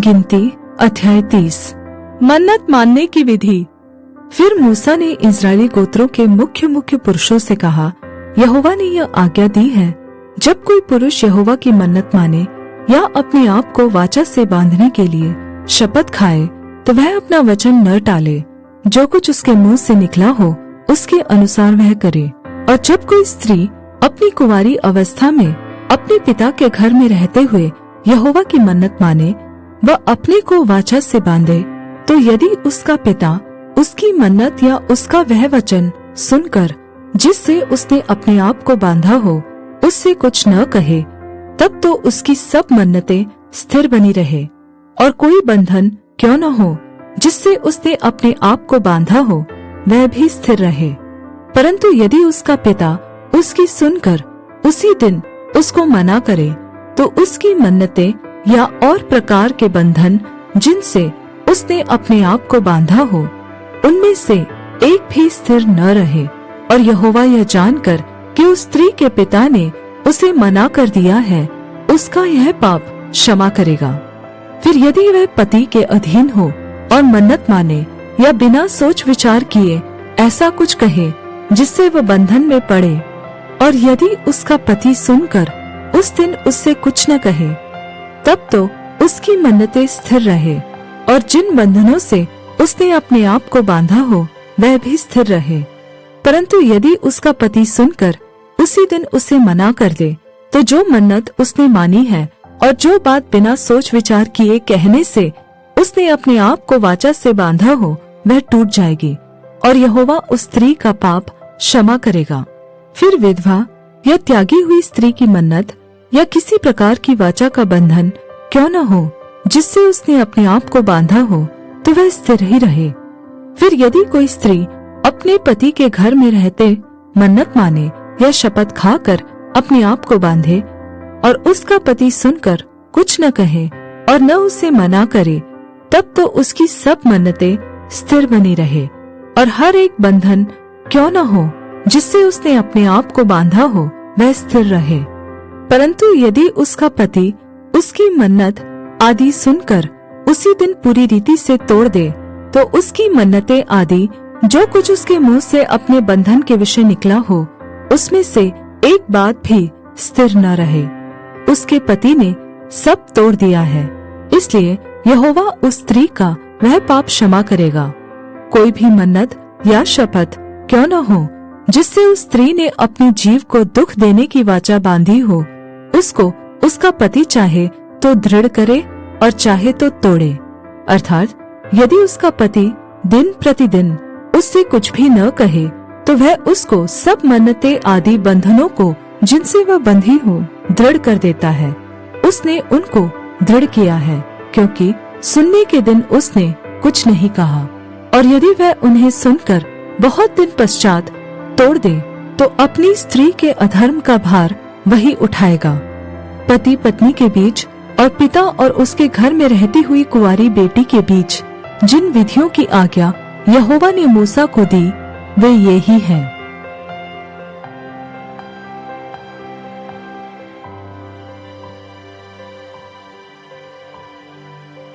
गिनती अध्याय 30। मन्नत मानने की विधि। फिर मूसा ने इस्राएली गोत्रों के मुख्य पुरुषों से कहा, यहोवा ने यह आज्ञा दी है, जब कोई पुरुष यहोवा की मन्नत माने या अपने आप को वाचा से बांधने के लिए शपथ खाए, तो वह अपना वचन न टाले। जो कुछ उसके मुंह से निकला हो उसके अनुसार वह करे। और जब कोई स्त्री अपनी कुंवारी अवस्था में अपने पिता के घर में रहते हुए यहोवा की मन्नत माने व अपने को वाचा से बांधे, तो यदि उसका पिता उसकी मन्नत या उसका वह वचन सुनकर जिससे उसने अपने आप को बांधा हो उससे कुछ न कहे, तब तो उसकी सब मन्नतें स्थिर बनी रहे और कोई बंधन क्यों न हो जिससे उसने अपने आप को बांधा हो वह भी स्थिर रहे। परंतु यदि उसका पिता उसकी सुनकर उसी दिन उसको मना करे, तो उसकी मन्नतें या और प्रकार के बंधन जिनसे उसने अपने आप को बांधा हो उनमें से एक भी स्थिर न रहे। और यहोवा यह जानकर कि उस स्त्री के पिता ने उसे मना कर दिया है, उसका यह पाप क्षमा करेगा। फिर यदि वह पति के अधीन हो और मन्नत माने या बिना सोच विचार किए ऐसा कुछ कहे जिससे वह बंधन में पड़े, और यदि उसका पति सुनकर उस दिन उससे कुछ न कहे, तब तो उसकी मन्नतें स्थिर रहे और जिन बंधनों से उसने अपने आप को बांधा हो वह भी स्थिर रहे। परंतु यदि उसका पति सुनकर उसी दिन उसे मना कर दे, तो जो मन्नत उसने मानी है और जो बात बिना सोच विचार किए कहने से उसने अपने आप को वाचा से बांधा हो वह टूट जाएगी और यहोवा उस स्त्री का पाप क्षमा करेगा। फिर विधवा या त्यागी हुई स्त्री की मन्नत या किसी प्रकार की वाचा का बंधन क्यों न हो जिससे उसने अपने आप को बांधा हो, तो वह स्थिर ही रहे। फिर यदि कोई स्त्री अपने पति के घर में रहते मन्नत माने या शपथ खाकर अपने आप को बांधे और उसका पति सुनकर कुछ न कहे और न उसे मना करे, तब तो उसकी सब मन्नतें स्थिर बनी रहे और हर एक बंधन क्यों न हो जिससे उसने अपने आप को बांधा हो वह स्थिर रहे। परंतु यदि उसका पति उसकी मन्नत आदि सुनकर उसी दिन पूरी रीति से तोड़ दे, तो उसकी मन्नतें आदि जो कुछ उसके मुंह से अपने बंधन के विषय निकला हो उसमें से एक बात भी स्थिर न रहे। उसके पति ने सब तोड़ दिया है, इसलिए यहोवा उस स्त्री का वह पाप क्षमा करेगा। कोई भी मन्नत या शपथ क्यों न हो जिससे उस स्त्री ने अपने जीव को दुख देने की वाचा बांधी हो, उसको उसका पति चाहे तो दृढ़ करे और चाहे तो तोड़े। अर्थात यदि उसका पति दिन प्रतिदिन उससे कुछ भी न कहे, तो वह उसको सब मन्नतें आदि बंधनों को जिनसे वह बंधी हो दृढ़ कर देता है। उसने उनको दृढ़ किया है, क्योंकि सुनने के दिन उसने कुछ नहीं कहा। और यदि वह उन्हें सुनकर बहुत दिन पश्चात तोड़ दे, तो अपनी स्त्री के अधर्म का भार वही उठाएगा। पति पत्नी के बीच और पिता और उसके घर में रहती हुई कुंवारी बेटी के बीच जिन विधियों की आज्ञा यहोवा ने मूसा को दी वे ये ही हैं।